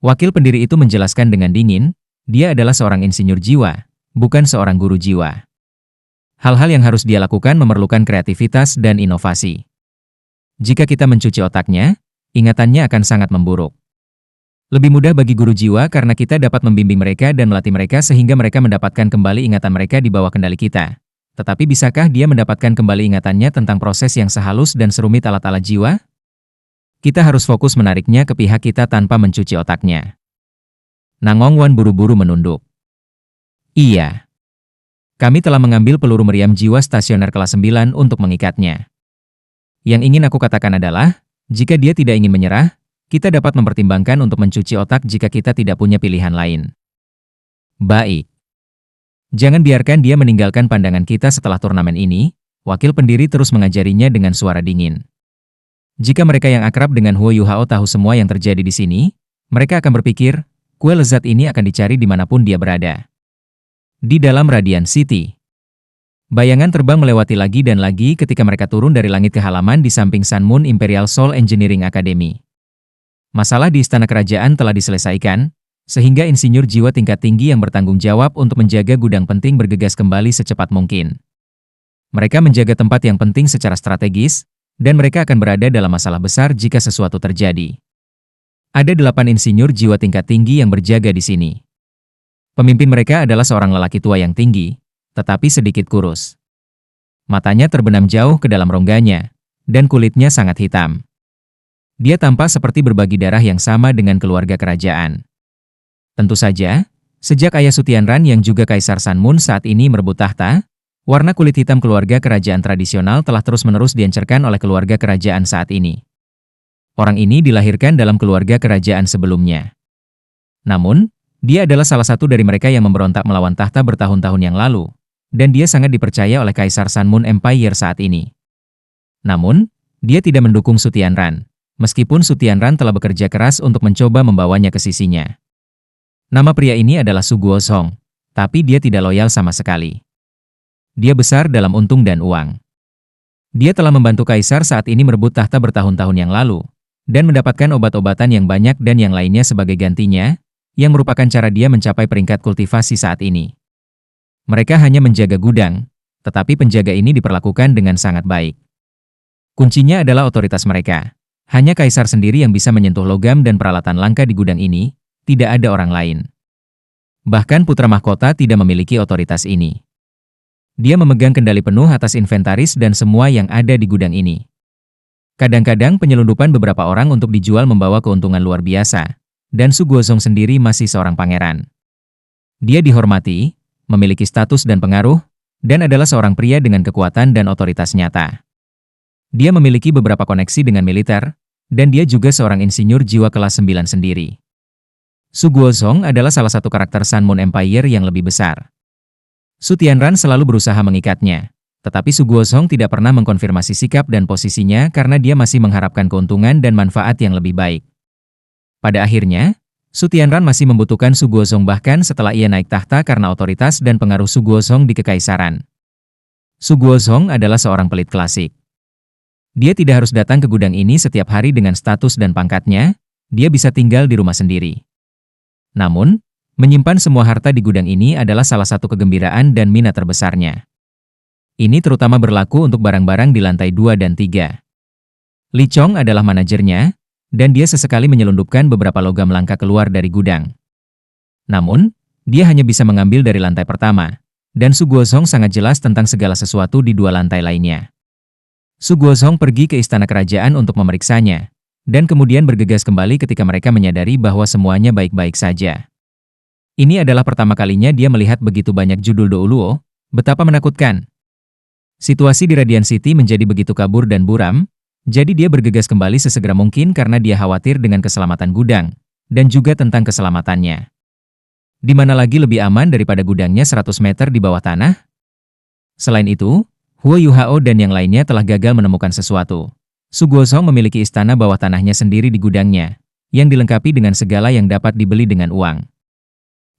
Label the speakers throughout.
Speaker 1: Wakil pendiri itu menjelaskan dengan dingin, dia adalah seorang insinyur jiwa, bukan seorang guru jiwa. Hal-hal yang harus dia lakukan memerlukan kreativitas dan inovasi. Jika kita mencuci otaknya, ingatannya akan sangat memburuk. Lebih mudah bagi guru jiwa karena kita dapat membimbing mereka dan melatih mereka sehingga mereka mendapatkan kembali ingatan mereka di bawah kendali kita. Tetapi bisakah dia mendapatkan kembali ingatannya tentang proses yang sehalus dan serumit alat-alat jiwa? Kita harus fokus menariknya ke pihak kita tanpa mencuci otaknya. Nangongwan buru-buru menunduk. Iya. Kami telah mengambil peluru meriam jiwa stasioner kelas 9 untuk mengikatnya. Yang ingin aku katakan adalah, jika dia tidak ingin menyerah, kita dapat mempertimbangkan untuk mencuci otak jika kita tidak punya pilihan lain. Baik. Jangan biarkan dia meninggalkan pandangan kita setelah turnamen ini, wakil pendiri terus mengajarinya dengan suara dingin. Jika mereka yang akrab dengan Huo Yuhao tahu semua yang terjadi di sini, mereka akan berpikir, kue lezat ini akan dicari dimanapun dia berada. Di dalam Radiant City. Bayangan terbang melewati lagi dan lagi ketika mereka turun dari langit ke halaman di samping Sun Moon Imperial Soul Engineering Academy. Masalah di istana kerajaan telah diselesaikan, sehingga insinyur jiwa tingkat tinggi yang bertanggung jawab untuk menjaga gudang penting bergegas kembali secepat mungkin. Mereka menjaga tempat yang penting secara strategis, dan mereka akan berada dalam masalah besar jika sesuatu terjadi. Ada 8 insinyur jiwa tingkat tinggi yang berjaga di sini. Pemimpin mereka adalah seorang lelaki tua yang tinggi, tetapi sedikit kurus. Matanya terbenam jauh ke dalam rongganya, dan kulitnya sangat hitam. Dia tampak seperti berbagi darah yang sama dengan keluarga kerajaan. Tentu saja, sejak ayah Sutianran yang juga Kaisar Sun Moon saat ini merebut tahta, warna kulit hitam keluarga kerajaan tradisional telah terus-menerus diencerkan oleh keluarga kerajaan saat ini. Orang ini dilahirkan dalam keluarga kerajaan sebelumnya. Namun, dia adalah salah satu dari mereka yang memberontak melawan tahta bertahun-tahun yang lalu, dan dia sangat dipercaya oleh Kaisar Sun Moon Empire saat ini. Namun, dia tidak mendukung Sutianran, meskipun Sutianran telah bekerja keras untuk mencoba membawanya ke sisinya. Nama pria ini adalah Su Guozhong, tapi dia tidak loyal sama sekali. Dia besar dalam untung dan uang. Dia telah membantu Kaisar saat ini merebut tahta bertahun-tahun yang lalu, dan mendapatkan obat-obatan yang banyak dan yang lainnya sebagai gantinya, yang merupakan cara dia mencapai peringkat kultivasi saat ini. Mereka hanya menjaga gudang, tetapi penjaga ini diperlakukan dengan sangat baik. Kuncinya adalah otoritas mereka. Hanya Kaisar sendiri yang bisa menyentuh logam dan peralatan langka di gudang ini, tidak ada orang lain. Bahkan putra mahkota tidak memiliki otoritas ini. Dia memegang kendali penuh atas inventaris dan semua yang ada di gudang ini. Kadang-kadang penyelundupan beberapa orang untuk dijual membawa keuntungan luar biasa, dan Su Guozhong sendiri masih seorang pangeran. Dia dihormati, memiliki status dan pengaruh, dan adalah seorang pria dengan kekuatan dan otoritas nyata. Dia memiliki beberapa koneksi dengan militer, dan dia juga seorang insinyur jiwa kelas 9 sendiri. Su Guozhong adalah salah satu karakter Sun Moon Empire yang lebih besar. Sutianran selalu berusaha mengikatnya, tetapi Su Guozhong tidak pernah mengkonfirmasi sikap dan posisinya karena dia masih mengharapkan keuntungan dan manfaat yang lebih baik. Pada akhirnya, Sutianran masih membutuhkan Su Guozhong bahkan setelah ia naik tahta karena otoritas dan pengaruh Su Guozhong di kekaisaran. Su Guozhong adalah seorang pelit klasik. Dia tidak harus datang ke gudang ini setiap hari dengan status dan pangkatnya, dia bisa tinggal di rumah sendiri. Namun, menyimpan semua harta di gudang ini adalah salah satu kegembiraan dan minat terbesarnya. Ini terutama berlaku untuk barang-barang di lantai 2 dan 3. Li Chong adalah manajernya, dan dia sesekali menyelundupkan beberapa logam langka keluar dari gudang. Namun, dia hanya bisa mengambil dari lantai pertama, dan Su Guozhong sangat jelas tentang segala sesuatu di 2 lantai lainnya. Su Guozhong pergi ke istana kerajaan untuk memeriksanya, dan kemudian bergegas kembali ketika mereka menyadari bahwa semuanya baik-baik saja. Ini adalah pertama kalinya dia melihat begitu banyak judul Douluo, betapa menakutkan. Situasi di Radiant City menjadi begitu kabur dan buram, jadi dia bergegas kembali sesegera mungkin karena dia khawatir dengan keselamatan gudang, dan juga tentang keselamatannya. Di mana lagi lebih aman daripada gudangnya 100 meter di bawah tanah? Selain itu, Huo Yuhao dan yang lainnya telah gagal menemukan sesuatu. Su Guozhong memiliki istana bawah tanahnya sendiri di gudangnya, yang dilengkapi dengan segala yang dapat dibeli dengan uang.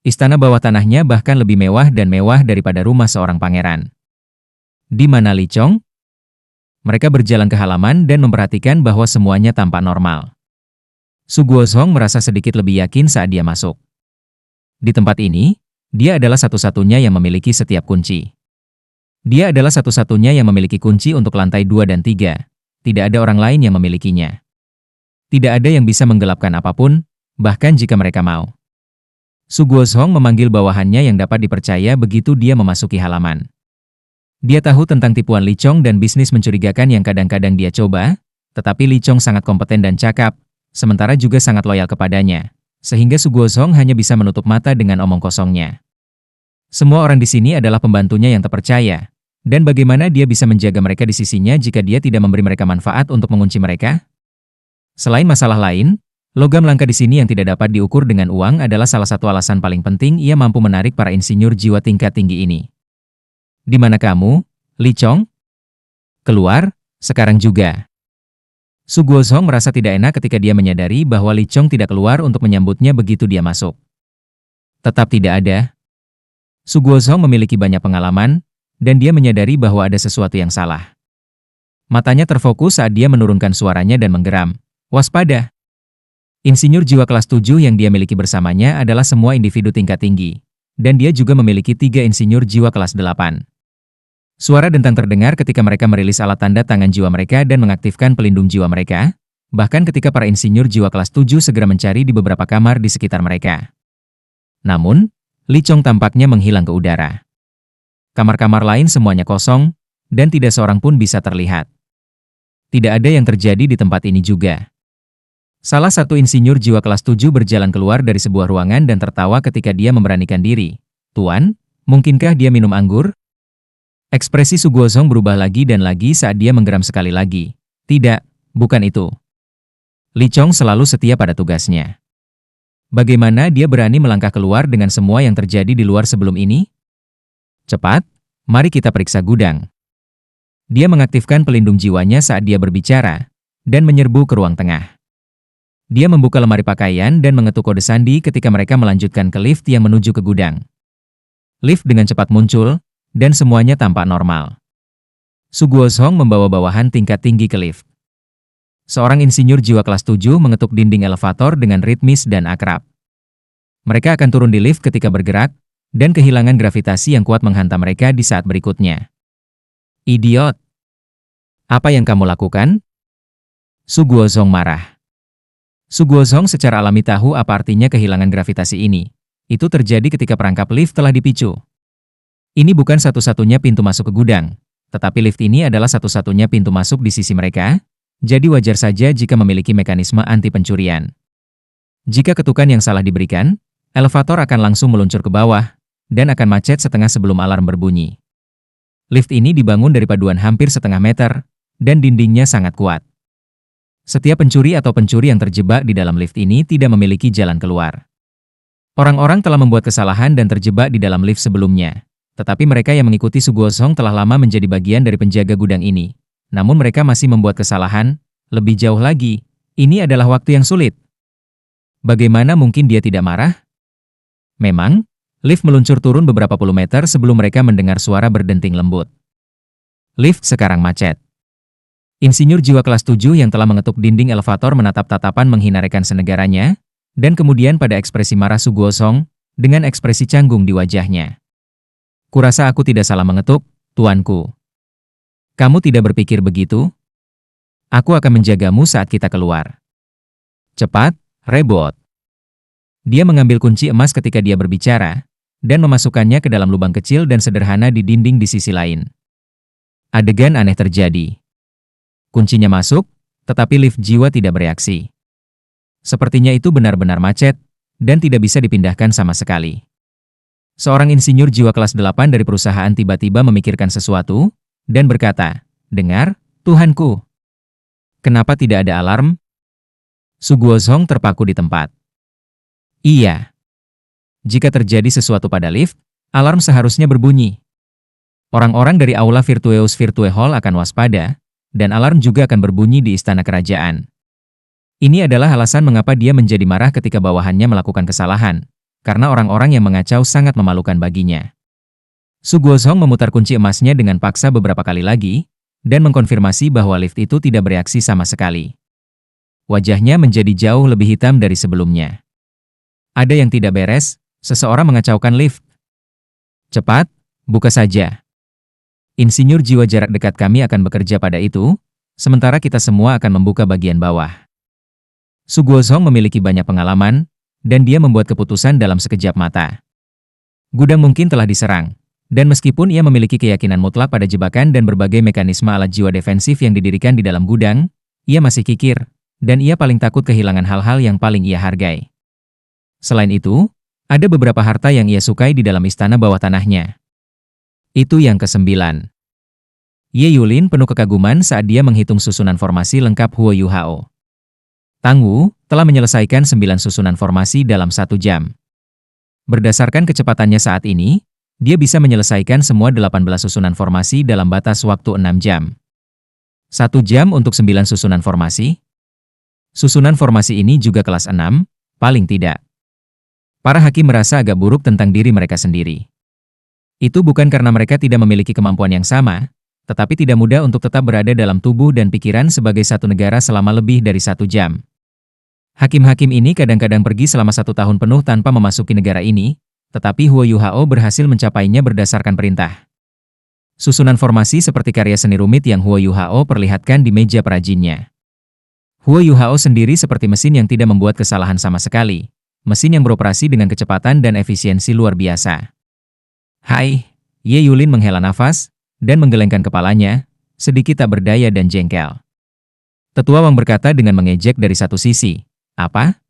Speaker 1: Istana bawah tanahnya bahkan lebih mewah dan mewah daripada rumah seorang pangeran. Di mana Li Chong? Mereka berjalan ke halaman dan memperhatikan bahwa semuanya tampak normal. Su Guozhong merasa sedikit lebih yakin saat dia masuk. Di tempat ini, dia adalah satu-satunya yang memiliki setiap kunci. Dia adalah satu-satunya yang memiliki kunci untuk lantai 2 dan 3. Tidak ada orang lain yang memilikinya. Tidak ada yang bisa menggelapkan apapun, bahkan jika mereka mau. Su Guozhong memanggil bawahannya yang dapat dipercaya begitu dia memasuki halaman. Dia tahu tentang tipuan Li Chong dan bisnis mencurigakan yang kadang-kadang dia coba, tetapi Li Chong sangat kompeten dan cakap, sementara juga sangat loyal kepadanya, sehingga Su Guozhong hanya bisa menutup mata dengan omong kosongnya. Semua orang di sini adalah pembantunya yang terpercaya, dan bagaimana dia bisa menjaga mereka di sisinya jika dia tidak memberi mereka manfaat untuk mengunci mereka? Selain masalah lain, logam langka di sini yang tidak dapat diukur dengan uang adalah salah satu alasan paling penting ia mampu menarik para insinyur jiwa tingkat tinggi ini. Di mana kamu, Li Chong? Keluar, sekarang juga. Su Guozhong merasa tidak enak ketika dia menyadari bahwa Li Chong tidak keluar untuk menyambutnya begitu dia masuk. Tetap tidak ada. Su Guozhong memiliki banyak pengalaman, dan dia menyadari bahwa ada sesuatu yang salah. Matanya terfokus saat dia menurunkan suaranya dan menggeram. Waspada! Insinyur jiwa kelas 7 yang dia miliki bersamanya adalah semua individu tingkat tinggi, dan dia juga memiliki 3 insinyur jiwa kelas 8. Suara dentang terdengar ketika mereka merilis alat tanda tangan jiwa mereka dan mengaktifkan pelindung jiwa mereka, bahkan ketika para insinyur jiwa kelas 7 segera mencari di beberapa kamar di sekitar mereka. Namun, Li Chong tampaknya menghilang ke udara. Kamar-kamar lain semuanya kosong, dan tidak seorang pun bisa terlihat. Tidak ada yang terjadi di tempat ini juga. Salah satu insinyur jiwa kelas 7 berjalan keluar dari sebuah ruangan dan tertawa ketika dia memberanikan diri. Tuan, mungkinkah dia minum anggur? Ekspresi Su Guozhong berubah lagi dan lagi saat dia menggeram sekali lagi. Tidak, bukan itu. Li Chong selalu setia pada tugasnya. Bagaimana dia berani melangkah keluar dengan semua yang terjadi di luar sebelum ini? Cepat, mari kita periksa gudang. Dia mengaktifkan pelindung jiwanya saat dia berbicara, dan menyerbu ke ruang tengah. Dia membuka lemari pakaian dan mengetuk kode sandi ketika mereka melanjutkan ke lift yang menuju ke gudang. Lift dengan cepat muncul, dan semuanya tampak normal. Su Guozhong membawa bawahan tingkat tinggi ke lift. Seorang insinyur jiwa kelas 7 mengetuk dinding elevator dengan ritmis dan akrab. Mereka akan turun di lift ketika bergerak, dan kehilangan gravitasi yang kuat menghantam mereka di saat berikutnya. Idiot! Apa yang kamu lakukan? Su Guozhong marah. Su Guozhong secara alami tahu apa artinya kehilangan gravitasi ini. Itu terjadi ketika perangkap lift telah dipicu. Ini bukan satu-satunya pintu masuk ke gudang, tetapi lift ini adalah satu-satunya pintu masuk di sisi mereka, jadi wajar saja jika memiliki mekanisme anti pencurian. Jika ketukan yang salah diberikan, elevator akan langsung meluncur ke bawah, dan akan macet setengah sebelum alarm berbunyi. Lift ini dibangun dari paduan hampir setengah meter, dan dindingnya sangat kuat. Setiap pencuri atau pencuri yang terjebak di dalam lift ini tidak memiliki jalan keluar. Orang-orang telah membuat kesalahan dan terjebak di dalam lift sebelumnya. Tetapi mereka yang mengikuti Su Guozhong telah lama menjadi bagian dari penjaga gudang ini. Namun mereka masih membuat kesalahan, lebih jauh lagi, ini adalah waktu yang sulit. Bagaimana mungkin dia tidak marah? Memang, lift meluncur turun beberapa puluh meter sebelum mereka mendengar suara berdenting lembut. Lift sekarang macet. Insinyur jiwa kelas 7 yang telah mengetuk dinding elevator menatap tatapan menghina rekan senegaranya, dan kemudian pada ekspresi marah Su Guozhong, dengan ekspresi canggung di wajahnya. Kurasa aku tidak salah mengetuk, tuanku. Kamu tidak berpikir begitu? Aku akan menjagamu saat kita keluar. Cepat, rebot. Dia mengambil kunci emas ketika dia berbicara, dan memasukkannya ke dalam lubang kecil dan sederhana di dinding di sisi lain. Adegan aneh terjadi. Kuncinya masuk, tetapi lift jiwa tidak bereaksi. Sepertinya itu benar-benar macet, dan tidak bisa dipindahkan sama sekali. Seorang insinyur jiwa kelas 8 dari perusahaan tiba-tiba memikirkan sesuatu, dan berkata, "Dengar, Tuhanku. Kenapa tidak ada alarm?" Su Guozhong terpaku di tempat. Iya. Jika terjadi sesuatu pada lift, alarm seharusnya berbunyi. Orang-orang dari aula Virtueus Virtue Hall akan waspada, dan alarm juga akan berbunyi di istana kerajaan. Ini adalah alasan mengapa dia menjadi marah ketika bawahannya melakukan kesalahan. Karena orang-orang yang mengacau sangat memalukan baginya. Su Guozhong memutar kunci emasnya dengan paksa beberapa kali lagi, dan mengkonfirmasi bahwa lift itu tidak bereaksi sama sekali. Wajahnya menjadi jauh lebih hitam dari sebelumnya. Ada yang tidak beres, seseorang mengacaukan lift. Cepat, buka saja. Insinyur jiwa jarak dekat kami akan bekerja pada itu, sementara kita semua akan membuka bagian bawah. Su Guozhong memiliki banyak pengalaman, dan dia membuat keputusan dalam sekejap mata. Gudang mungkin telah diserang, dan meskipun ia memiliki keyakinan mutlak pada jebakan dan berbagai mekanisme alat jiwa defensif yang didirikan di dalam gudang, ia masih kikir, dan ia paling takut kehilangan hal-hal yang paling ia hargai. Selain itu, ada beberapa harta yang ia sukai di dalam istana bawah tanahnya. Itu yang ke-9. Ye Yulin penuh kekaguman saat dia menghitung susunan formasi lengkap Huo Yu Hao. Tang Wu telah menyelesaikan 9 susunan formasi dalam 1 jam. Berdasarkan kecepatannya saat ini, dia bisa menyelesaikan semua 18 susunan formasi dalam batas waktu 6 jam. 1 jam untuk 9 susunan formasi? Susunan formasi ini juga kelas 6, paling tidak. Para hakim merasa agak buruk tentang diri mereka sendiri. Itu bukan karena mereka tidak memiliki kemampuan yang sama, tetapi tidak mudah untuk tetap berada dalam tubuh dan pikiran sebagai satu negara selama lebih dari 1 jam. Hakim-hakim ini kadang-kadang pergi selama 1 tahun penuh tanpa memasuki negara ini, tetapi Huo Yu Hao berhasil mencapainya berdasarkan perintah. Susunan formasi seperti karya seni rumit yang Huo Yu Hao perlihatkan di meja perajinnya. Huo Yu Hao sendiri seperti mesin yang tidak membuat kesalahan sama sekali, mesin yang beroperasi dengan kecepatan dan efisiensi luar biasa. Hai, Ye Yulin menghela nafas, dan menggelengkan kepalanya, sedikit tak berdaya dan jengkel. Tetua Wang berkata dengan mengejek dari satu sisi, "Apa?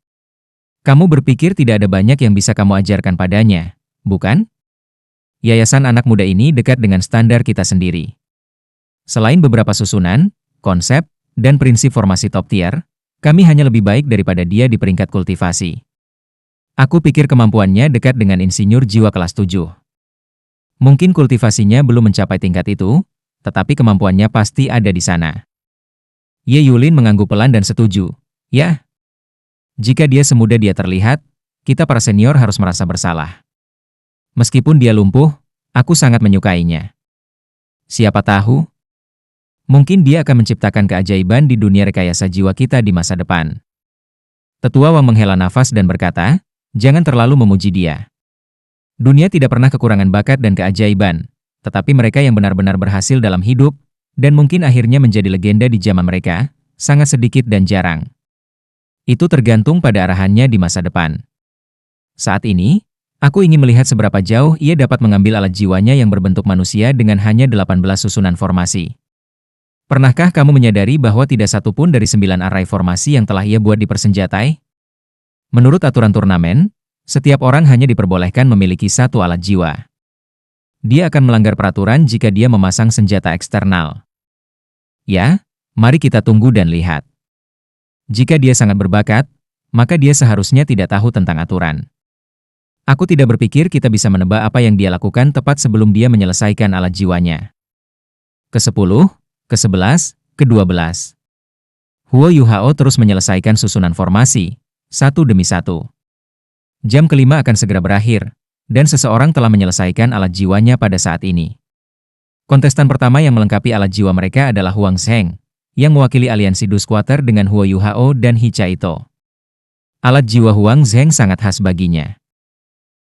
Speaker 1: Kamu berpikir tidak ada banyak yang bisa kamu ajarkan padanya, bukan? Yayasan anak muda ini dekat dengan standar kita sendiri. Selain beberapa susunan, konsep, dan prinsip formasi top tier, kami hanya lebih baik daripada dia di peringkat kultivasi. Aku pikir kemampuannya dekat dengan insinyur jiwa kelas 7. Mungkin kultivasinya belum mencapai tingkat itu, tetapi kemampuannya pasti ada di sana." Ye Yulin mengangguk pelan dan setuju. "Ya. Jika dia semudah dia terlihat, kita para senior harus merasa bersalah. Meskipun dia lumpuh, aku sangat menyukainya. Siapa tahu, mungkin dia akan menciptakan keajaiban di dunia rekayasa jiwa kita di masa depan." Tetua Wang menghela nafas dan berkata, "Jangan terlalu memuji dia. Dunia tidak pernah kekurangan bakat dan keajaiban, tetapi mereka yang benar-benar berhasil dalam hidup, dan mungkin akhirnya menjadi legenda di zaman mereka, sangat sedikit dan jarang. Itu tergantung pada arahannya di masa depan. Saat ini, aku ingin melihat seberapa jauh ia dapat mengambil alat jiwanya yang berbentuk manusia dengan hanya 18 susunan formasi. Pernahkah kamu menyadari bahwa tidak satu pun dari 9 arai formasi yang telah ia buat dipersenjatai? Menurut aturan turnamen, setiap orang hanya diperbolehkan memiliki 1 alat jiwa. Dia akan melanggar peraturan jika dia memasang senjata eksternal. Ya, mari kita tunggu dan lihat. Jika dia sangat berbakat, maka dia seharusnya tidak tahu tentang aturan. Aku tidak berpikir kita bisa menebak apa yang dia lakukan tepat sebelum dia menyelesaikan alat jiwanya." Ke-10, ke-11, ke-12. Huo Yu Hao terus menyelesaikan susunan formasi, satu demi satu. Jam ke-5 akan segera berakhir, dan seseorang telah menyelesaikan alat jiwanya pada saat ini. Kontestan pertama yang melengkapi alat jiwa mereka adalah Huang Zheng, yang mewakili aliansi Du Squatter dengan Huo Yu Hao dan Hicha Ito. Alat jiwa Huang Zheng sangat khas baginya.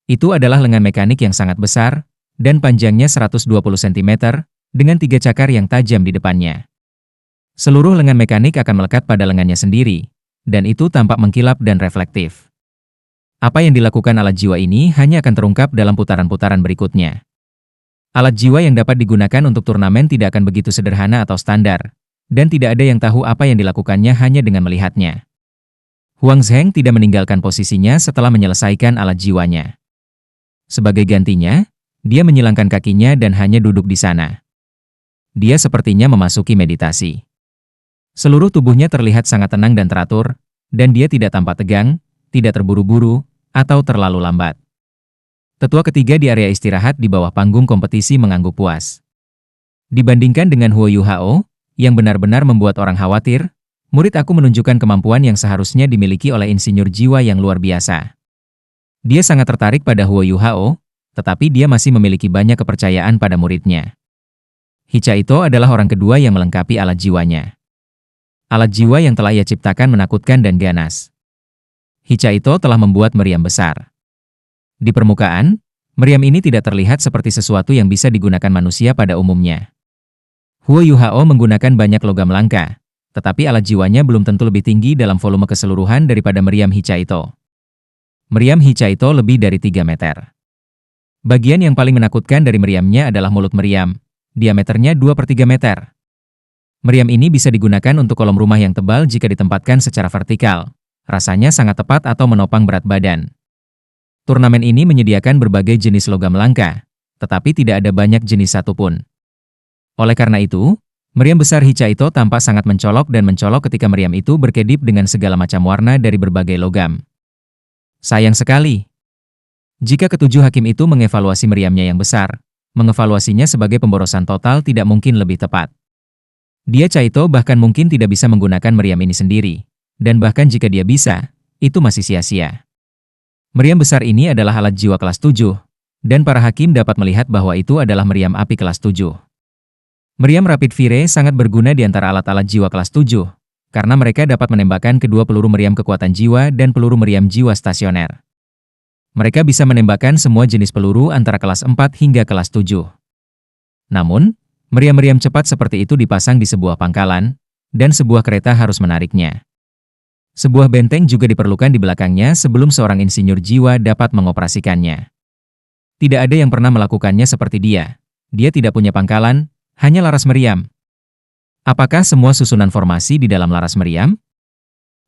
Speaker 1: Itu adalah lengan mekanik yang sangat besar, dan panjangnya 120 cm, dengan 3 cakar yang tajam di depannya. Seluruh lengan mekanik akan melekat pada lengannya sendiri, dan itu tampak mengkilap dan reflektif. Apa yang dilakukan alat jiwa ini hanya akan terungkap dalam putaran-putaran berikutnya. Alat jiwa yang dapat digunakan untuk turnamen tidak akan begitu sederhana atau standar, dan tidak ada yang tahu apa yang dilakukannya hanya dengan melihatnya. Huang Zheng tidak meninggalkan posisinya setelah menyelesaikan alat jiwanya. Sebagai gantinya, dia menyilangkan kakinya dan hanya duduk di sana. Dia sepertinya memasuki meditasi. Seluruh tubuhnya terlihat sangat tenang dan teratur, dan dia tidak tampak tegang, tidak terburu-buru, atau terlalu lambat. Tetua ketiga di area istirahat di bawah panggung kompetisi mengangguk puas. Dibandingkan dengan Huo Yu Hao, yang benar-benar membuat orang khawatir, murid aku menunjukkan kemampuan yang seharusnya dimiliki oleh insinyur jiwa yang luar biasa. Dia sangat tertarik pada Huo Yu Hao, tetapi dia masih memiliki banyak kepercayaan pada muridnya. Hicha Ito adalah orang kedua yang melengkapi alat jiwanya. Alat jiwa yang telah ia ciptakan menakutkan dan ganas. Hichaito telah membuat meriam besar. Di permukaan, meriam ini tidak terlihat seperti sesuatu yang bisa digunakan manusia pada umumnya. Huo Yuhao menggunakan banyak logam langka, tetapi alat jiwanya belum tentu lebih tinggi dalam volume keseluruhan daripada meriam Hichaito. Meriam Hichaito lebih dari 3 meter. Bagian yang paling menakutkan dari meriamnya adalah mulut meriam, diameternya 2/3 meter. Meriam ini bisa digunakan untuk kolom rumah yang tebal jika ditempatkan secara vertikal. Rasanya sangat tepat atau menopang berat badan. Turnamen ini menyediakan berbagai jenis logam langka, tetapi tidak ada banyak jenis satupun. Oleh karena itu, meriam besar Hichaito tampak sangat mencolok dan mencolok ketika meriam itu berkedip dengan segala macam warna dari berbagai logam. Sayang sekali. Jika ketujuh hakim itu mengevaluasi meriamnya yang besar, mengevaluasinya sebagai pemborosan total tidak mungkin lebih tepat. Dia Chaito bahkan mungkin tidak bisa menggunakan meriam ini sendiri. Dan bahkan jika dia bisa, itu masih sia-sia. Meriam besar ini adalah alat jiwa kelas 7, dan para hakim dapat melihat bahwa itu adalah meriam api kelas 7. Meriam Rapid Fire sangat berguna di antara alat-alat jiwa kelas 7, karena mereka dapat menembakkan kedua peluru meriam kekuatan jiwa dan peluru meriam jiwa stasioner. Mereka bisa menembakkan semua jenis peluru antara kelas 4 hingga kelas 7. Namun, meriam-meriam cepat seperti itu dipasang di sebuah pangkalan, dan sebuah kereta harus menariknya. Sebuah benteng juga diperlukan di belakangnya sebelum seorang insinyur jiwa dapat mengoperasikannya. Tidak ada yang pernah melakukannya seperti dia. Dia tidak punya pangkalan, hanya laras meriam. Apakah semua susunan formasi di dalam laras meriam?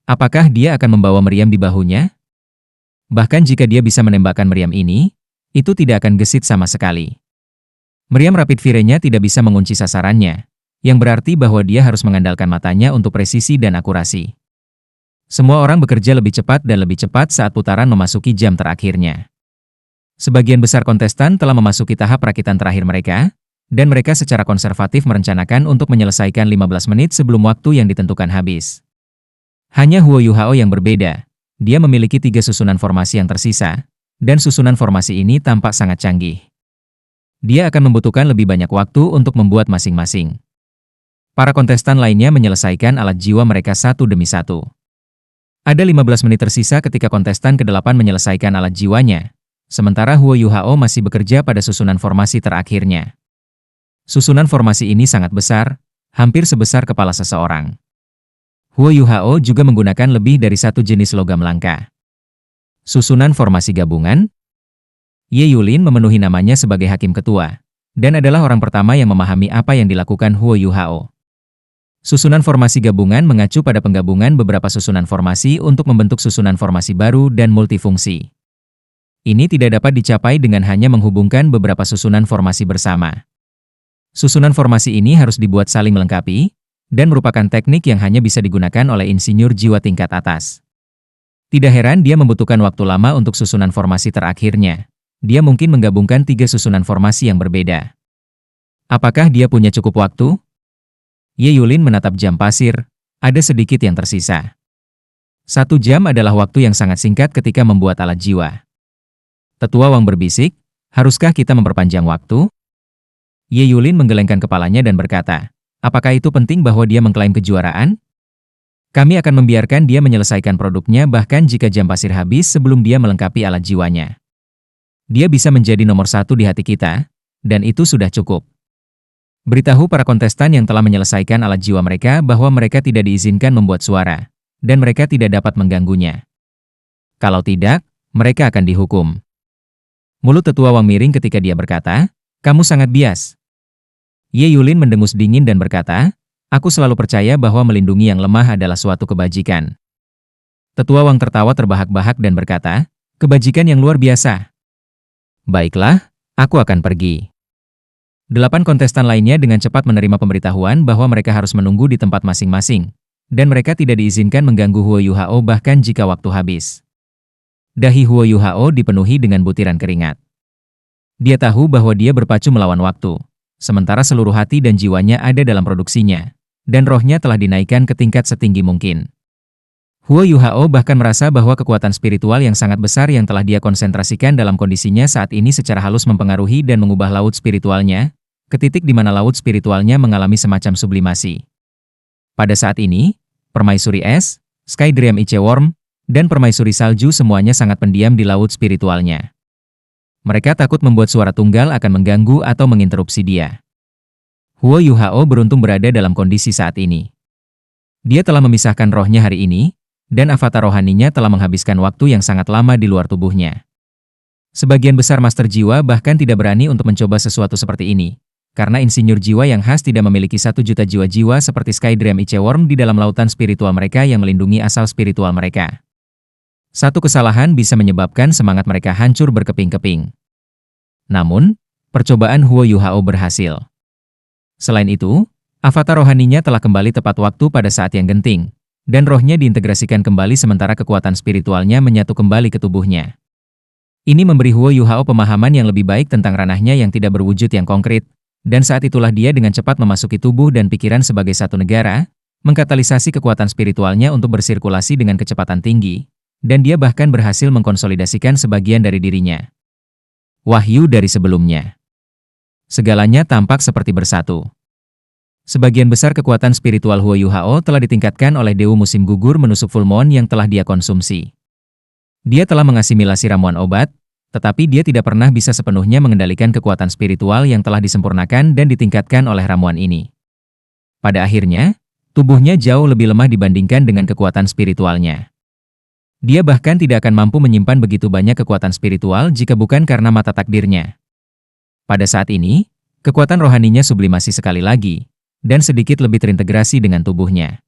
Speaker 1: Apakah dia akan membawa meriam di bahunya? Bahkan jika dia bisa menembakkan meriam ini, itu tidak akan gesit sama sekali. Meriam Rapid Fire-nya tidak bisa mengunci sasarannya, yang berarti bahwa dia harus mengandalkan matanya untuk presisi dan akurasi. Semua orang bekerja lebih cepat dan lebih cepat saat putaran memasuki jam terakhirnya. Sebagian besar kontestan telah memasuki tahap rakitan terakhir mereka, dan mereka secara konservatif merencanakan untuk menyelesaikan 15 menit sebelum waktu yang ditentukan habis. Hanya Huo Yuhao yang berbeda. Dia memiliki 3 susunan formasi yang tersisa, dan susunan formasi ini tampak sangat canggih. Dia akan membutuhkan lebih banyak waktu untuk membuat masing-masing. Para kontestan lainnya menyelesaikan alat jiwa mereka satu demi satu. Ada 15 menit tersisa ketika kontestan ke-8 menyelesaikan alat jiwanya, sementara Huo Yuhao masih bekerja pada susunan formasi terakhirnya. Susunan formasi ini sangat besar, hampir sebesar kepala seseorang. Huo Yuhao juga menggunakan lebih dari satu jenis logam langka. Susunan formasi gabungan. Ye Yulin memenuhi namanya sebagai hakim ketua, dan adalah orang pertama yang memahami apa yang dilakukan Huo Yuhao. Susunan formasi gabungan mengacu pada penggabungan beberapa susunan formasi untuk membentuk susunan formasi baru dan multifungsi. Ini tidak dapat dicapai dengan hanya menghubungkan beberapa susunan formasi bersama. Susunan formasi ini harus dibuat saling melengkapi, dan merupakan teknik yang hanya bisa digunakan oleh insinyur jiwa tingkat atas. Tidak heran dia membutuhkan waktu lama untuk susunan formasi terakhirnya. Dia mungkin menggabungkan 3 susunan formasi yang berbeda. Apakah dia punya cukup waktu? Ye Yulin menatap jam pasir, ada sedikit yang tersisa. 1 jam adalah waktu yang sangat singkat ketika membuat alat jiwa. Tetua Wang berbisik, haruskah kita memperpanjang waktu? Ye Yulin menggelengkan kepalanya dan berkata, apakah itu penting bahwa dia mengklaim kejuaraan? Kami akan membiarkan dia menyelesaikan produknya bahkan jika jam pasir habis sebelum dia melengkapi alat jiwanya. Dia bisa menjadi nomor 1 di hati kita, dan itu sudah cukup. Beritahu para kontestan yang telah menyelesaikan alat jiwa mereka bahwa mereka tidak diizinkan membuat suara, dan mereka tidak dapat mengganggunya. Kalau tidak, mereka akan dihukum. Mulut tetua Wang miring ketika dia berkata, kamu sangat bias. Ye Yulin mendengus dingin dan berkata, aku selalu percaya bahwa melindungi yang lemah adalah suatu kebajikan. Tetua Wang tertawa terbahak-bahak dan berkata, kebajikan yang luar biasa. Baiklah, aku akan pergi. 8 kontestan lainnya dengan cepat menerima pemberitahuan bahwa mereka harus menunggu di tempat masing-masing, dan mereka tidak diizinkan mengganggu Huo Yuhao bahkan jika waktu habis. Dahi Huo Yuhao dipenuhi dengan butiran keringat. Dia tahu bahwa dia berpacu melawan waktu, sementara seluruh hati dan jiwanya ada dalam produksinya, dan rohnya telah dinaikkan ke tingkat setinggi mungkin. Huo Yuhao bahkan merasa bahwa kekuatan spiritual yang sangat besar yang telah dia konsentrasikan dalam kondisinya saat ini secara halus mempengaruhi dan mengubah laut spiritualnya, ke titik di mana laut spiritualnya mengalami semacam sublimasi. Pada saat ini, Permaisuri es, Sky Dream Iceworm, dan permaisuri salju semuanya sangat pendiam di laut spiritualnya. Mereka takut membuat suara tunggal akan mengganggu atau menginterupsi dia. Huo Yuhao beruntung berada dalam kondisi saat ini. Dia telah memisahkan rohnya hari ini, dan avatar rohaninya telah menghabiskan waktu yang sangat lama di luar tubuhnya. Sebagian besar master jiwa bahkan tidak berani untuk mencoba sesuatu seperti ini, karena insinyur jiwa yang khas tidak memiliki 1 juta jiwa-jiwa seperti Sky Dream Iceworm di dalam lautan spiritual mereka yang melindungi asal spiritual mereka. Satu kesalahan bisa menyebabkan semangat mereka hancur berkeping-keping. Namun, percobaan Huo Yuhao berhasil. Selain itu, avatar rohaninya telah kembali tepat waktu pada saat yang genting, dan rohnya diintegrasikan kembali sementara kekuatan spiritualnya menyatu kembali ke tubuhnya. Ini memberi Huo Yuhao pemahaman yang lebih baik tentang ranahnya yang tidak berwujud yang konkret, dan saat itulah dia dengan cepat memasuki tubuh dan pikiran sebagai satu negara, mengkatalisasi kekuatan spiritualnya untuk bersirkulasi dengan kecepatan tinggi, dan dia bahkan berhasil mengkonsolidasikan sebagian dari dirinya. Wahyu dari sebelumnya. Segalanya tampak seperti bersatu. Sebagian besar kekuatan spiritual Huo Yuhao telah ditingkatkan oleh Dewa Musim Gugur menusuk full moon yang telah dia konsumsi. Dia telah mengasimilasi ramuan obat, tetapi dia tidak pernah bisa sepenuhnya mengendalikan kekuatan spiritual yang telah disempurnakan dan ditingkatkan oleh ramuan ini. Pada akhirnya, tubuhnya jauh lebih lemah dibandingkan dengan kekuatan spiritualnya. Dia bahkan tidak akan mampu menyimpan begitu banyak kekuatan spiritual jika bukan karena mata takdirnya. Pada saat ini, kekuatan rohaninya sublimasi sekali lagi, dan sedikit lebih terintegrasi dengan tubuhnya.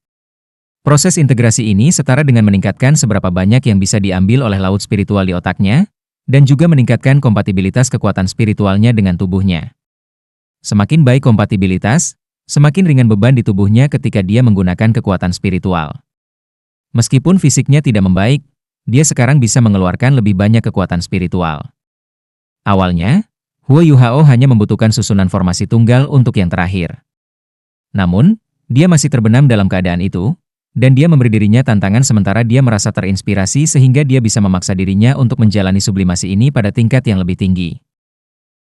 Speaker 1: Proses integrasi ini setara dengan meningkatkan seberapa banyak yang bisa diambil oleh laut spiritual di otaknya, dan juga meningkatkan kompatibilitas kekuatan spiritualnya dengan tubuhnya. Semakin baik kompatibilitas, semakin ringan beban di tubuhnya ketika dia menggunakan kekuatan spiritual. Meskipun fisiknya tidak membaik, dia sekarang bisa mengeluarkan lebih banyak kekuatan spiritual. Awalnya, Huo Yuhao hanya membutuhkan susunan formasi tunggal untuk yang terakhir. Namun, dia masih terbenam dalam keadaan itu, dan dia memberi dirinya tantangan sementara dia merasa terinspirasi sehingga dia bisa memaksa dirinya untuk menjalani sublimasi ini pada tingkat yang lebih tinggi.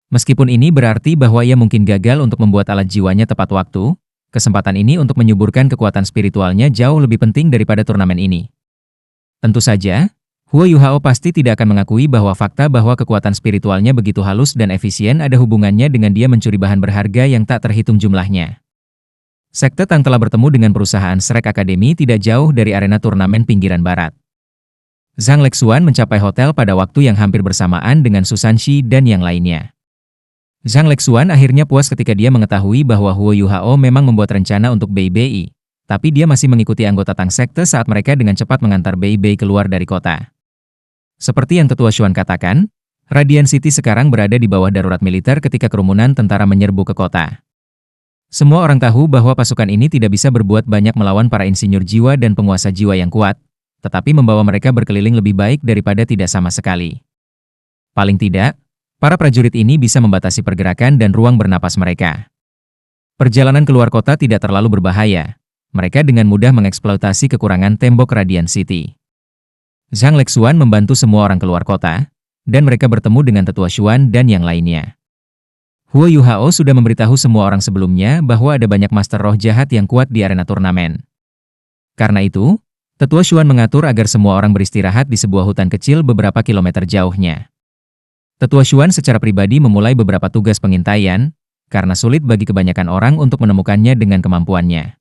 Speaker 1: Meskipun ini berarti bahwa ia mungkin gagal untuk membuat alat jiwanya tepat waktu, kesempatan ini untuk menyuburkan kekuatan spiritualnya jauh lebih penting daripada turnamen ini. Tentu saja, Huo Yuhao pasti tidak akan mengakui bahwa fakta bahwa kekuatan spiritualnya begitu halus dan efisien ada hubungannya dengan dia mencuri bahan berharga yang tak terhitung jumlahnya. Sekte Tang telah bertemu dengan perusahaan Shrek Academy tidak jauh dari arena turnamen pinggiran barat. Zhang Lexuan mencapai hotel pada waktu yang hampir bersamaan dengan Susan Shi dan yang lainnya. Zhang Lexuan akhirnya puas ketika dia mengetahui bahwa Huo Yuhao memang membuat rencana untuk Bei Bei, tapi dia masih mengikuti anggota Tang Sekte saat mereka dengan cepat mengantar Bei Bei keluar dari kota. Seperti yang Tetua Xuan katakan, Radiant City sekarang berada di bawah darurat militer ketika kerumunan tentara menyerbu ke kota. Semua orang tahu bahwa pasukan ini tidak bisa berbuat banyak melawan para insinyur jiwa dan penguasa jiwa yang kuat, tetapi membawa mereka berkeliling lebih baik daripada tidak sama sekali. Paling tidak, para prajurit ini bisa membatasi pergerakan dan ruang bernapas mereka. Perjalanan keluar kota tidak terlalu berbahaya. Mereka dengan mudah mengeksploitasi kekurangan tembok Radiant City. Zhang Lexuan membantu semua orang keluar kota, dan mereka bertemu dengan Tetua Xuan dan yang lainnya. Huo Yuhao sudah memberitahu semua orang sebelumnya bahwa ada banyak master roh jahat yang kuat di arena turnamen. Karena itu, Tetua Xuan mengatur agar semua orang beristirahat di sebuah hutan kecil beberapa kilometer jauhnya. Tetua Xuan secara pribadi memulai beberapa tugas pengintaian, karena sulit bagi kebanyakan orang untuk menemukannya dengan kemampuannya.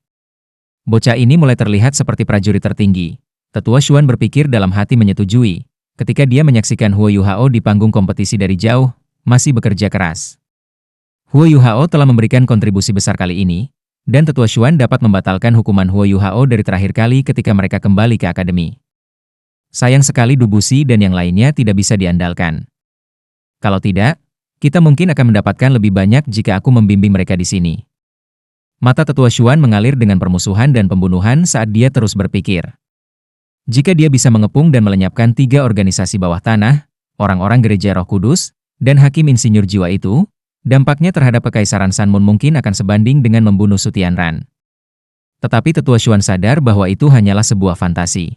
Speaker 1: Bocah ini mulai terlihat seperti prajurit tertinggi. Tetua Xuan berpikir dalam hati menyetujui, ketika dia menyaksikan Huo Yuhao di panggung kompetisi dari jauh, masih bekerja keras. Huo Yuhao telah memberikan kontribusi besar kali ini, dan Tetua Xuan dapat membatalkan hukuman Huo Yuhao dari terakhir kali ketika mereka kembali ke akademi. Sayang sekali Dubushi dan yang lainnya tidak bisa diandalkan. Kalau tidak, kita mungkin akan mendapatkan lebih banyak jika aku membimbing mereka di sini. Mata Tetua Xuan mengalir dengan permusuhan dan pembunuhan saat dia terus berpikir. Jika dia bisa mengepung dan melenyapkan 3 organisasi bawah tanah, orang-orang gereja Roh Kudus, dan hakim insinyur jiwa itu, dampaknya terhadap Kekaisaran Sanmun mungkin akan sebanding dengan membunuh Sutianran. Tetapi Tetua Xuan sadar bahwa itu hanyalah sebuah fantasi.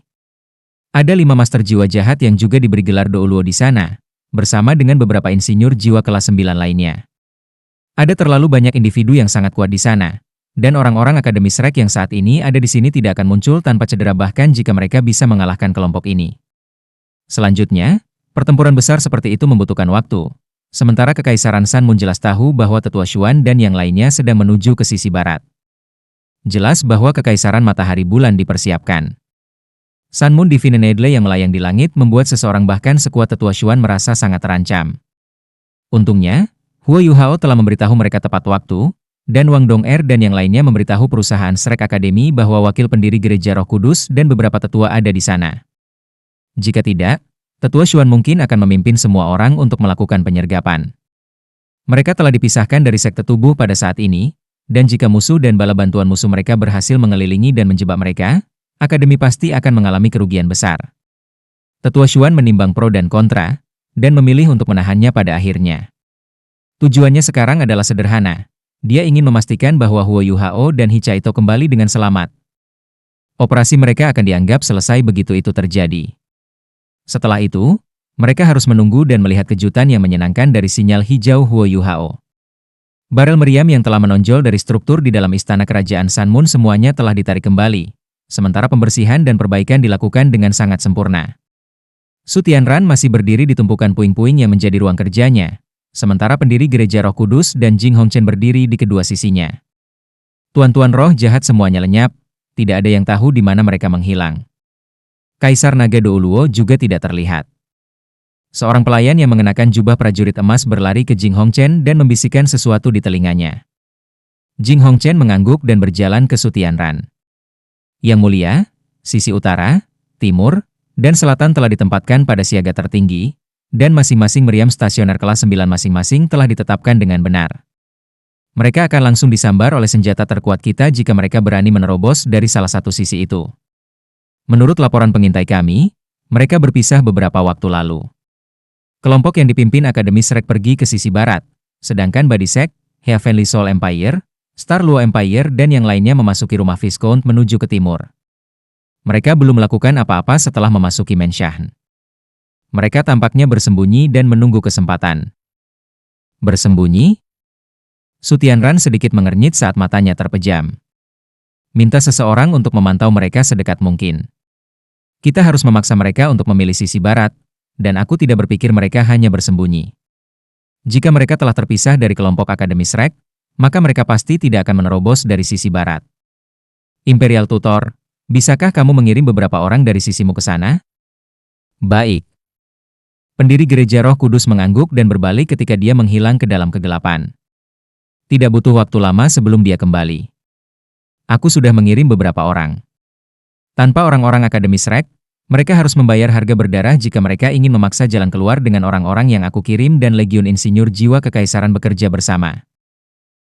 Speaker 1: Ada 5 master jiwa jahat yang juga diberi gelar Douluo di sana, bersama dengan beberapa insinyur jiwa kelas 9 lainnya. Ada terlalu banyak individu yang sangat kuat di sana, Dan orang-orang Akademi Shrek yang saat ini ada di sini tidak akan muncul tanpa cedera bahkan jika mereka bisa mengalahkan kelompok ini. Selanjutnya, pertempuran besar seperti itu membutuhkan waktu. Sementara Kekaisaran Sun Moon jelas tahu bahwa Tetua Xuan dan yang lainnya sedang menuju ke sisi barat. Jelas bahwa Kekaisaran Matahari Bulan dipersiapkan. Sun Moon Divine Needle yang melayang di langit membuat seseorang bahkan sekuat Tetua Xuan merasa sangat terancam. Untungnya, Huo Yuhao telah memberitahu mereka tepat waktu, dan Wang Dong'er dan yang lainnya memberitahu perusahaan Shrek Academy bahwa wakil pendiri Gereja Roh Kudus dan beberapa tetua ada di sana. Jika tidak, Tetua Xuan mungkin akan memimpin semua orang untuk melakukan penyergapan. Mereka telah dipisahkan dari sekte tubuh pada saat ini, dan jika musuh dan bala bantuan musuh mereka berhasil mengelilingi dan menjebak mereka, Akademi pasti akan mengalami kerugian besar. Tetua Xuan menimbang pro dan kontra, dan memilih untuk menahannya pada akhirnya. Tujuannya sekarang adalah sederhana. Dia ingin memastikan bahwa Huo Yuhao dan Hichaito kembali dengan selamat. Operasi mereka akan dianggap selesai begitu itu terjadi. Setelah itu, mereka harus menunggu dan melihat kejutan yang menyenangkan dari sinyal hijau Huo Yuhao. Barel meriam yang telah menonjol dari struktur di dalam istana kerajaan Sun Moon semuanya telah ditarik kembali, sementara pembersihan dan perbaikan dilakukan dengan sangat sempurna. Su Tianran masih berdiri di tumpukan puing-puing yang menjadi ruang kerjanya, sementara pendiri Gereja Roh Kudus dan Jing Hongchen berdiri di kedua sisinya. Tuan-tuan roh jahat semuanya lenyap, tidak ada yang tahu di mana mereka menghilang. Kaisar Naga Douluo juga tidak terlihat. Seorang pelayan yang mengenakan jubah prajurit emas berlari ke Jing Hongchen dan membisikkan sesuatu di telinganya. Jing Hongchen mengangguk dan berjalan ke Su Tianran. Yang mulia, sisi utara, timur, dan selatan telah ditempatkan pada siaga tertinggi, dan masing-masing meriam stasioner kelas 9 masing-masing telah ditetapkan dengan benar. Mereka akan langsung disambar oleh senjata terkuat kita jika mereka berani menerobos dari salah satu sisi itu. Menurut laporan pengintai kami, mereka berpisah beberapa waktu lalu. Kelompok yang dipimpin Akademi Shrek pergi ke sisi barat, sedangkan Body Sect, Heavenly Soul Empire, Star Luo Empire dan yang lainnya memasuki rumah Viscount menuju ke timur. Mereka belum melakukan apa-apa setelah memasuki Menshan. Mereka tampaknya bersembunyi dan menunggu kesempatan. Bersembunyi? Su Tianran sedikit mengernyit saat matanya terpejam. Minta seseorang untuk memantau mereka sedekat mungkin. Kita harus memaksa mereka untuk memilih sisi barat, dan aku tidak berpikir mereka hanya bersembunyi. Jika mereka telah terpisah dari kelompok Akademi Shrek, maka mereka pasti tidak akan menerobos dari sisi barat. Imperial Tutor, bisakah kamu mengirim beberapa orang dari sisimu ke sana? Baik. Pendiri Gereja Roh Kudus mengangguk dan berbalik ketika dia menghilang ke dalam kegelapan. Tidak butuh waktu lama sebelum dia kembali. Aku sudah mengirim beberapa orang. Tanpa orang-orang Akademi Shrek, mereka harus membayar harga berdarah jika mereka ingin memaksa jalan keluar dengan orang-orang yang aku kirim dan Legiun Insinyur Jiwa Kekaisaran bekerja bersama.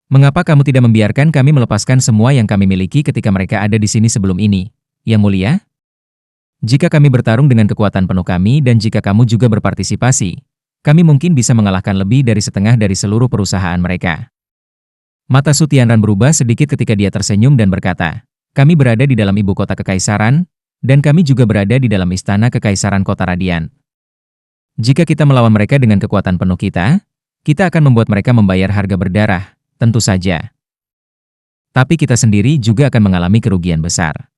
Speaker 1: Mengapa kamu tidak membiarkan kami melepaskan semua yang kami miliki ketika mereka ada di sini sebelum ini, Yang Mulia? Jika kami bertarung dengan kekuatan penuh kami dan jika kamu juga berpartisipasi, kami mungkin bisa mengalahkan lebih dari setengah dari seluruh perusahaan mereka. Mata Su Tianran berubah sedikit ketika dia tersenyum dan berkata, kami berada di dalam ibu kota kekaisaran, dan kami juga berada di dalam istana kekaisaran kota Radiant. Jika kita melawan mereka dengan kekuatan penuh kita akan membuat mereka membayar harga berdarah, tentu saja. Tapi kita sendiri juga akan mengalami kerugian besar.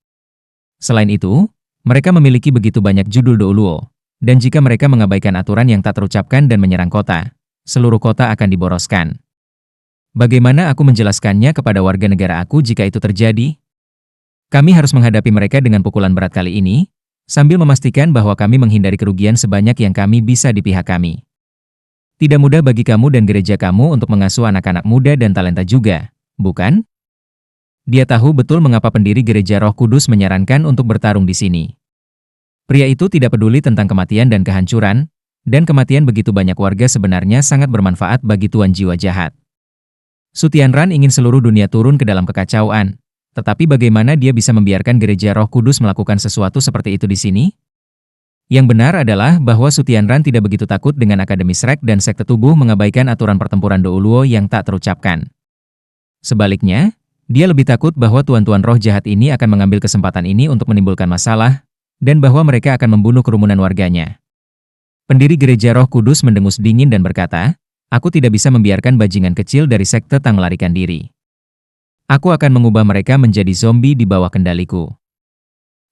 Speaker 1: Selain itu, mereka memiliki begitu banyak judul Douluo, dan jika mereka mengabaikan aturan yang tak terucapkan dan menyerang kota, seluruh kota akan diboroskan. Bagaimana aku menjelaskannya kepada warga negara aku jika itu terjadi? Kami harus menghadapi mereka dengan pukulan berat kali ini, sambil memastikan bahwa kami menghindari kerugian sebanyak yang kami bisa di pihak kami. Tidak mudah bagi kamu dan gereja kamu untuk mengasuh anak-anak muda dan talenta juga, bukan? Dia tahu betul mengapa pendiri Gereja Roh Kudus menyarankan untuk bertarung di sini. Pria itu tidak peduli tentang kematian dan kehancuran, dan kematian begitu banyak warga sebenarnya sangat bermanfaat bagi tuan jiwa jahat. Su Tianran ingin seluruh dunia turun ke dalam kekacauan, tetapi bagaimana dia bisa membiarkan Gereja Roh Kudus melakukan sesuatu seperti itu di sini? Yang benar adalah bahwa Su Tianran tidak begitu takut dengan Akademi Shrek dan sekte tubuh mengabaikan aturan pertempuran Douluo yang tak terucapkan. Sebaliknya, dia lebih takut bahwa tuan-tuan roh jahat ini akan mengambil kesempatan ini untuk menimbulkan masalah, dan bahwa mereka akan membunuh kerumunan warganya. Pendiri Gereja Roh Kudus mendengus dingin dan berkata, aku tidak bisa membiarkan bajingan kecil dari sekte Tang melarikan diri. Aku akan mengubah mereka menjadi zombie di bawah kendaliku.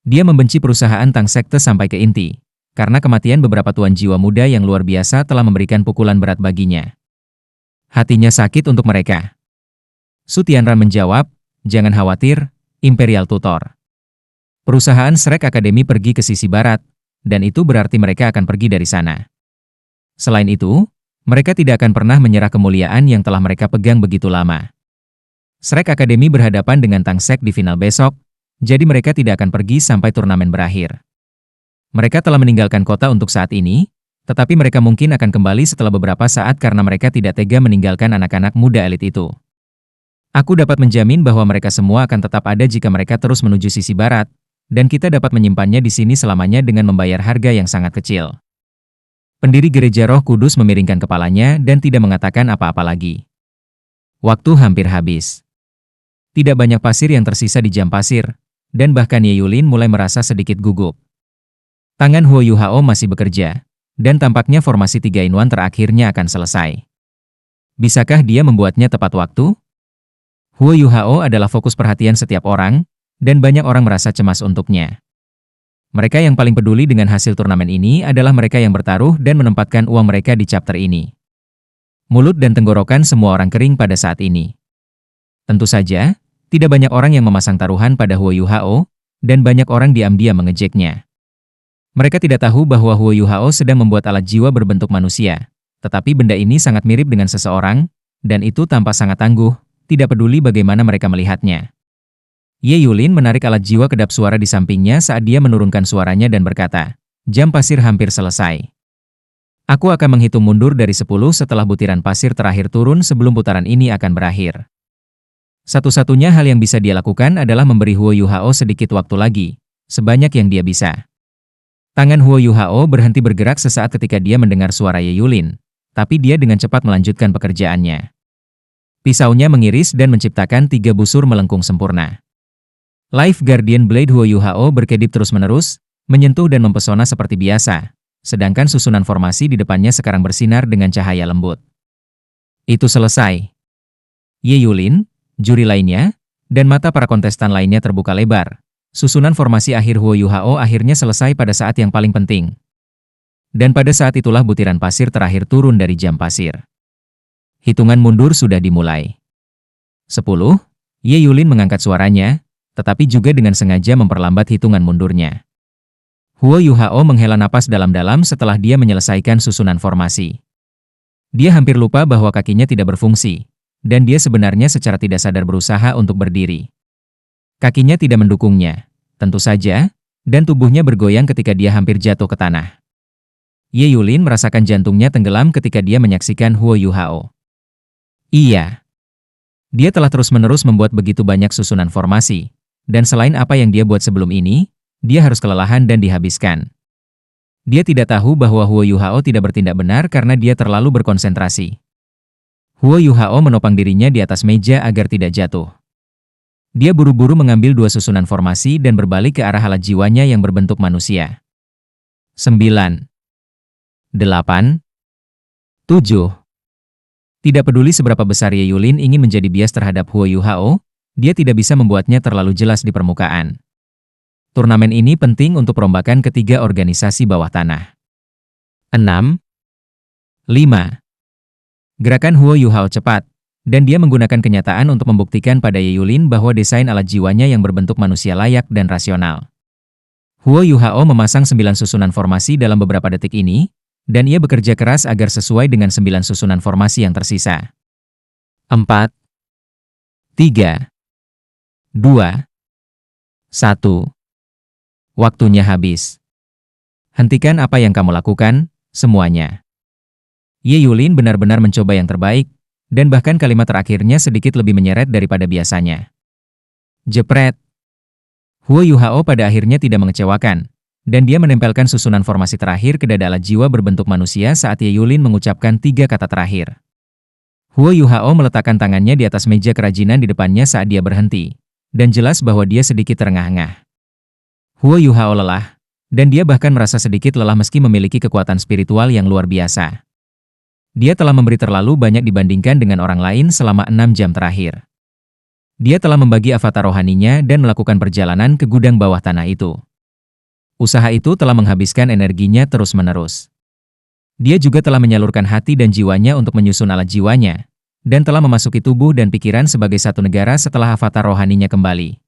Speaker 1: Dia membenci perusahaan Tang Sekte sampai ke inti, karena kematian beberapa tuan jiwa muda yang luar biasa telah memberikan pukulan berat baginya. Hatinya sakit untuk mereka. Su Tianran menjawab, jangan khawatir, Imperial Tutor. Perusahaan Shrek Academy pergi ke sisi barat, dan itu berarti mereka akan pergi dari sana. Selain itu, mereka tidak akan pernah menyerah kemuliaan yang telah mereka pegang begitu lama. Shrek Academy berhadapan dengan Tang Sek di final besok, jadi mereka tidak akan pergi sampai turnamen berakhir. Mereka telah meninggalkan kota untuk saat ini, tetapi mereka mungkin akan kembali setelah beberapa saat karena mereka tidak tega meninggalkan anak-anak muda elit itu. Aku dapat menjamin bahwa mereka semua akan tetap ada jika mereka terus menuju sisi barat, dan kita dapat menyimpannya di sini selamanya dengan membayar harga yang sangat kecil. Pendiri Gereja Roh Kudus memiringkan kepalanya dan tidak mengatakan apa-apa lagi. Waktu hampir habis. Tidak banyak pasir yang tersisa di jam pasir, dan bahkan Ye Yulin mulai merasa sedikit gugup. Tangan Huo Yuhao masih bekerja, dan tampaknya formasi 3-in-1 terakhirnya akan selesai. Bisakah dia membuatnya tepat waktu? Huo Yuhao adalah fokus perhatian setiap orang, dan banyak orang merasa cemas untuknya. Mereka yang paling peduli dengan hasil turnamen ini adalah mereka yang bertaruh dan menempatkan uang mereka di chapter ini. Mulut dan tenggorokan semua orang kering pada saat ini. Tentu saja, tidak banyak orang yang memasang taruhan pada Huo Yuhao, dan banyak orang diam-diam mengejeknya. Mereka tidak tahu bahwa Huo Yuhao sedang membuat alat jiwa berbentuk manusia, tetapi benda ini sangat mirip dengan seseorang, dan itu tampak sangat tangguh, tidak peduli bagaimana mereka melihatnya. Ye Yulin menarik alat jiwa kedap suara di sampingnya saat dia menurunkan suaranya dan berkata, jam pasir hampir selesai. Aku akan menghitung mundur dari 10 setelah butiran pasir terakhir turun sebelum putaran ini akan berakhir. Satu-satunya hal yang bisa dia lakukan adalah memberi Huo Yuhao sedikit waktu lagi, sebanyak yang dia bisa. Tangan Huo Yuhao berhenti bergerak sesaat ketika dia mendengar suara Ye Yulin, tapi dia dengan cepat melanjutkan pekerjaannya. Pisaunya mengiris dan menciptakan 3 busur melengkung sempurna. Life Guardian Blade Huo Yuhao berkedip terus-menerus, menyentuh dan mempesona seperti biasa, sedangkan susunan formasi di depannya sekarang bersinar dengan cahaya lembut. Itu selesai. Ye Yulin, juri lainnya, dan mata para kontestan lainnya terbuka lebar. Susunan formasi akhir Huo Yuhao akhirnya selesai pada saat yang paling penting. Dan pada saat itulah butiran pasir terakhir turun dari jam pasir. Hitungan mundur sudah dimulai. 10. Ye Yulin mengangkat suaranya, tetapi juga dengan sengaja memperlambat hitungan mundurnya. Huo Yuhao menghela napas dalam-dalam setelah dia menyelesaikan susunan formasi. Dia hampir lupa bahwa kakinya tidak berfungsi, dan dia sebenarnya secara tidak sadar berusaha untuk berdiri. Kakinya tidak mendukungnya, tentu saja, dan tubuhnya bergoyang ketika dia hampir jatuh ke tanah. Ye Yulin merasakan jantungnya tenggelam ketika dia menyaksikan Huo Yuhao. Iya. Dia telah terus-menerus membuat begitu banyak susunan formasi, dan selain apa yang dia buat sebelum ini, dia harus kelelahan dan dihabiskan. Dia tidak tahu bahwa Huo Yuhao tidak bertindak benar karena dia terlalu berkonsentrasi. Huo Yuhao menopang dirinya di atas meja agar tidak jatuh. Dia buru-buru mengambil 2 susunan formasi dan berbalik ke arah alat jiwanya yang berbentuk manusia. 9. 8. 7. Tidak peduli seberapa besar Ye Yulin ingin menjadi bias terhadap Huo Yuhao, dia tidak bisa membuatnya terlalu jelas di permukaan. Turnamen ini penting untuk perombakan ketiga organisasi bawah tanah. 6. 5. Gerakan Huo Yuhao cepat, dan dia menggunakan kenyataan untuk membuktikan pada Ye Yulin bahwa desain alat jiwanya yang berbentuk manusia layak dan rasional. Huo Yuhao memasang 9 susunan formasi dalam beberapa detik ini, dan ia bekerja keras agar sesuai dengan 9 susunan formasi yang tersisa. 4, 3, 2, 1. Waktunya habis. Hentikan apa yang kamu lakukan, semuanya. Ye Yulin benar-benar mencoba yang terbaik, dan bahkan kalimat terakhirnya sedikit lebih menyeret daripada biasanya. Jepret. Huo Yuhao pada akhirnya tidak mengecewakan, dan dia menempelkan susunan formasi terakhir ke dada alat jiwa berbentuk manusia saat Ye Yulin mengucapkan 3 kata terakhir. Huo Yuhao meletakkan tangannya di atas meja kerajinan di depannya saat dia berhenti, dan jelas bahwa dia sedikit terengah-engah. Huo Yuhao lelah, dan dia bahkan merasa sedikit lelah meski memiliki kekuatan spiritual yang luar biasa. Dia telah memberi terlalu banyak dibandingkan dengan orang lain selama 6 jam terakhir. Dia telah membagi avatar rohaninya dan melakukan perjalanan ke gudang bawah tanah itu. Usaha itu telah menghabiskan energinya terus-menerus. Dia juga telah menyalurkan hati dan jiwanya untuk menyusun alat jiwanya, dan telah memasuki tubuh dan pikiran sebagai satu negara setelah avatar rohaninya kembali.